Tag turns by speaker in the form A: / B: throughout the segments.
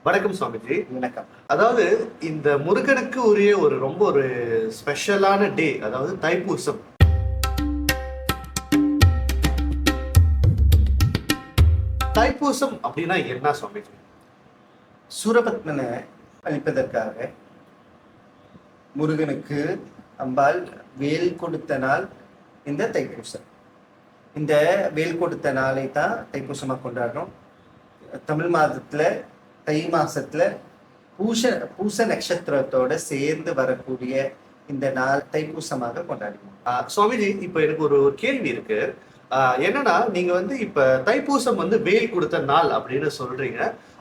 A: வணக்கம் சுவாமிஜி.
B: வணக்கம்.
A: அதாவது இந்த முருகனுக்கு உரிய ஒரு ஸ்பெஷலான டே, அதாவது தைப்பூசம். தைப்பூசம் அப்படின்னா என்ன சுவாமிஜி?
B: சூரபத்மனை அழிப்பதற்காக முருகனுக்கு அம்பாள் வேல் கொடுத்த நாள் இந்த தைப்பூசம். இந்த வேல் கொடுத்த நாளை தான் தைப்பூசமாக கொண்டாடுறோம். தமிழ் மாதத்துல தை மாசத்துல பூச நட்சத்திரத்தோட சேர்ந்து வரக்கூடிய இந்த நாள் தைப்பூசமாக கொண்டாடுவோம்.
A: சுவாமிஜி, இப்ப எனக்கு ஒரு கேள்வி இருக்கு. என்னன்னா, நீங்க இப்ப தைப்பூசம் வேல் கொடுத்த நாள் அப்படின்னு சொல்றீங்க.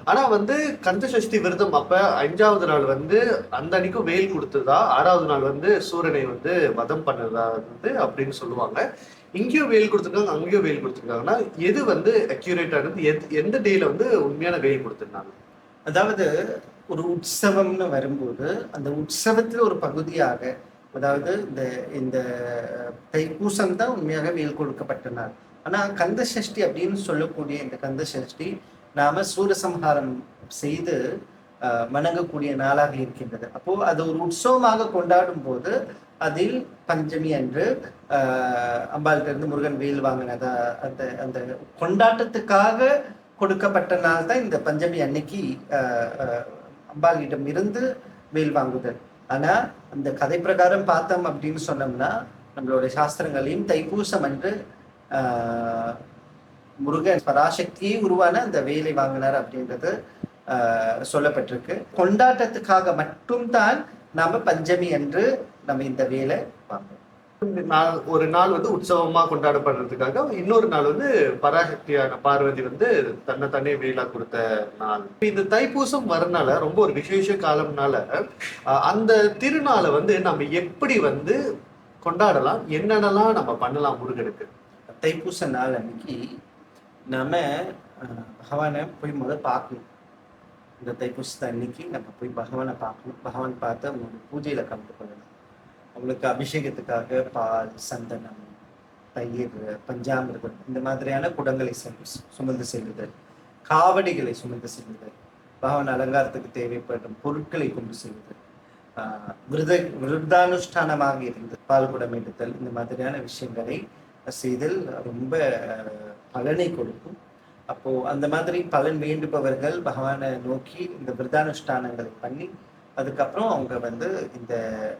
A: ஆனா கந்த சஷ்டி விரதம் அப்ப 5வது நாள் அந்த அன்னைக்கும் வேல் கொடுத்ததா, 6வது நாள் சூரனை வதம் பண்ணதா அப்படின்னு சொல்லுவாங்க. இங்கேயும் வேல் கொடுத்துருக்காங்க, அங்கேயும் வேல் கொடுத்துருக்காங்கன்னா எது அக்யூரேட்டானது? எந்த டேல உண்மையான வேல் கொடுத்திருந்தாங்க?
B: அதாவது ஒரு உற்சவம்னு வரும்போது அந்த உற்சவத்துல ஒரு பகுதியாக, அதாவது இந்த இந்த தைப்பூசம் தான் உண்மையாக வேல் கொடுக்கப்பட்ட நாள். ஆனா கந்த சஷ்டி அப்படின்னு சொல்லக்கூடிய இந்த கந்த சஷ்டி நாம சூரசம்ஹாரம் செய்து வணங்கக்கூடிய நாளாக இருக்கின்றது. அப்போ அது ஒரு உற்சவமாக கொண்டாடும் போது அதில் பஞ்சமி அன்று அம்பாள்கிட்ட இருந்து முருகன் வேல் வாங்கினதா அந்த அந்த கொண்டாட்டத்துக்காக கொடுக்கப்பட்ட நாள் தான் இந்த பஞ்சமி அன்னைக்கு அம்பாளிடம் இருந்து வேல் வாங்குதல். ஆனா அந்த கதை பிரகாரம் பார்த்தோம் அப்படின்னு சொன்னோம்னா, நம்மளுடைய சாஸ்திரங்களையும் தைப்பூசம் அன்று முருகன் பராசக்தியை உருவான அந்த வேலை வாங்கினார் அப்படின்றது சொல்லப்பட்டிருக்கு. கொண்டாட்டத்துக்காக மட்டும்தான் நாம பஞ்சமி அன்று நம்ம இந்த வேலை வாங்குறோம்.
A: ஒரு நாள் உற்சவமா கொண்டாடப்படுறதுக்காக, இன்னொரு நாள் பராசக்தியான பார்வதி தன்னை வேலா கொடுத்த நாள். இந்த தைப்பூசம் வரனால ரொம்ப ஒரு விசேஷ காலம்னால அந்த திருநாளை நம்ம எப்படி கொண்டாடலாம், என்னென்னலாம் நம்ம பண்ணலாம் முருகனுக்கு?
B: தைப்பூச நாள் அன்னைக்கு நாம பகவானை போய் முதல் பார்க்கணும். இந்த தைப்பூசத்தை அன்னைக்கு நம்ம போய் பகவானை பார்க்கணும். பகவான் பார்த்து அவங்களோட பூஜையில கலந்து கொள்ளணும். அவங்களுக்கு அபிஷேகத்துக்காக பால், சந்தனம், தயிர், பஞ்சாமிர்தம் இந்த மாதிரியான குடங்களை சுமந்து செல்லுதல், காவடிகளை சுமந்து செல்லுதல், பகவான் அலங்காரத்துக்கு தேவைப்படும் பொருட்களை கொண்டு செல்லுதல், விருதானுஷ்டானமாக இருந்து பால் குடம் எடுத்தல், இந்த மாதிரியான விஷயங்களை செய்தல் ரொம்ப பலனை கொடுக்கும். அப்போ அந்த மாதிரி பலன் வேண்டுபவர்கள் பகவானை நோக்கி இந்த விரதானுஷ்டானங்களை பண்ணி அதுக்கப்புறம் அவங்க இந்த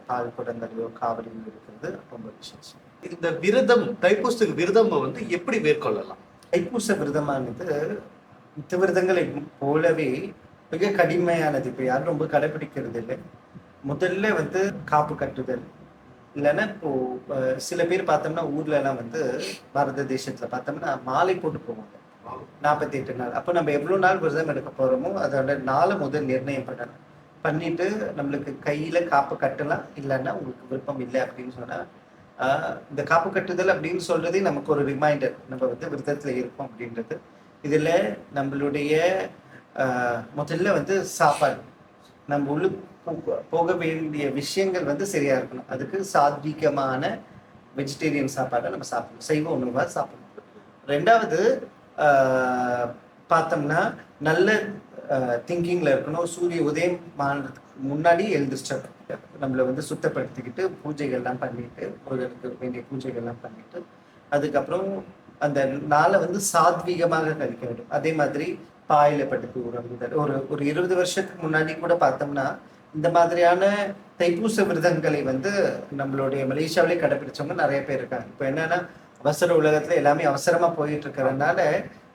B: பால் குடங்களையோ காவடியோ இருக்கிறது ரொம்ப விசேஷம்.
A: இந்த விரதம், தைப்பூசத்துக்கு விரதம் எப்படி மேற்கொள்ளலாம்?
B: தைப்பூச விரதமானது மித்த விரதங்களை போலவே மிக கடுமையானது. இப்போ யாரும் ரொம்ப கடைபிடிக்கிறது இல்லை. முதல்ல காப்பு கட்டுதல், இல்லைன்னா இப்போ சில பேர் பார்த்தோம்னா ஊர்ல எல்லாம் பாரத தேசத்துல பார்த்தோம்னா மாலை போட்டு போவாங்க 48 நாள். அப்போ நம்ம எவ்வளவு நாள் விரதம் எடுக்க போறோமோ அதோட நாளை முதல் நிர்ணயம் பண்ணணும். பண்ணிட்டு நம்மளுக்கு கையில காப்பு கட்டலாம், இல்லைன்னா உங்களுக்கு விருப்பம் இல்லை அப்படின்னு சொன்னா இந்த காப்பு கட்டுதல் அப்படின்னு சொல்றதே நமக்கு ஒரு ரிமைண்டர், நம்ம விரதத்துல இருக்கோம் அப்படின்றது. இதுல நம்மளுடைய முதல்ல சாப்பாடு, நம்ம உள்ள போக வேண்டிய விஷயங்கள் சரியா இருக்கணும். அதுக்கு சாத்வீகமான வெஜிடேரியன் சாப்பாடை நம்ம சாப்பிடணும், சைவ உணவா சாப்பிடணும். ரெண்டாவது பார்த்தோம்னா நல்ல திங்கிங்ல இருக்கணும். சூரிய உதயம் முன்னாடி எழுந்திரிச்சிடணும். நம்மளை சுத்தப்படுத்திக்கிட்டு பூஜைகள்லாம் பண்ணிட்டு, முருகனுக்கு வேண்டிய பூஜைகள்லாம் பண்ணிட்டு அதுக்கப்புறம் அந்த நாளை சாத்வீகமாக கழிக்க வேண்டும். அதே மாதிரி பாயில படுத்து உறங்குதல். ஒரு 20 வருஷத்துக்கு முன்னாடி கூட பார்த்தோம்னா இந்த மாதிரியான தைப்பூச விரதங்களை நம்மளுடைய மலேசியாவிலே கடைபிடிச்சவங்க நிறைய பேர் இருக்காங்க. இப்போ என்னன்னா அவசர உலகத்துல எல்லாமே அவசரமா போயிட்டு இருக்கிறதுனால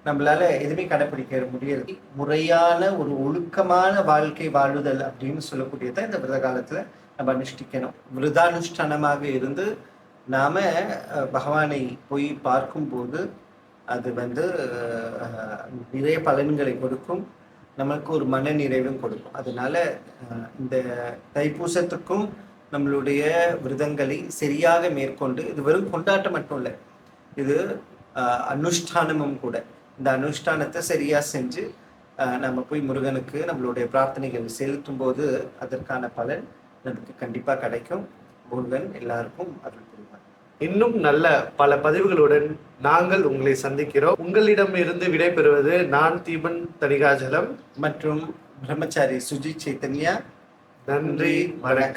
B: நம்மளால எதுவுமே கடைபிடிக்க முடியாது. முறையான ஒரு ஒழுக்கமான வாழ்க்கை வாழுதல் அப்படின்னு சொல்லக்கூடியதை இந்த விரத காலத்துல நம்ம அனுஷ்டிக்கணும். விரதானுஷ்டானமாக இருந்து நாம பகவானை போய் பார்க்கும்போது அது நிறைய பலன்களை கொடுக்கும், நமக்கு ஒரு மன நிறைவும் கொடுக்கும். அதனால இந்த தைப்பூசத்துக்கும் நம்மளுடைய விரதங்களை சரியாக மேற்கொண்டு, இது வெறும் கொண்டாட்டம் மட்டும் இல்லை, இது அனுஷ்டானமும் கூட. இந்த அனுஷ்டானத்தை சரியா செஞ்சு நம்ம போய் முருகனுக்கு நம்மளுடைய பிரார்த்தனைகள் செலுத்தும் போது அதற்கான பலன் நமக்கு கண்டிப்பா கிடைக்கும். முருகன் எல்லாருக்கும் அருள் புரிவார்.
A: இன்னும் நல்ல பல பதிவுகளுடன் நாங்கள் உங்களை சந்திக்கிறோம். உங்களிடம் இருந்து விடைபெறுவது நான் தீபன் தணிகாஜலம்
B: மற்றும் பிரம்மச்சாரி சுஜித் சைத்தன்யா.
A: நன்றி, வணக்கம்.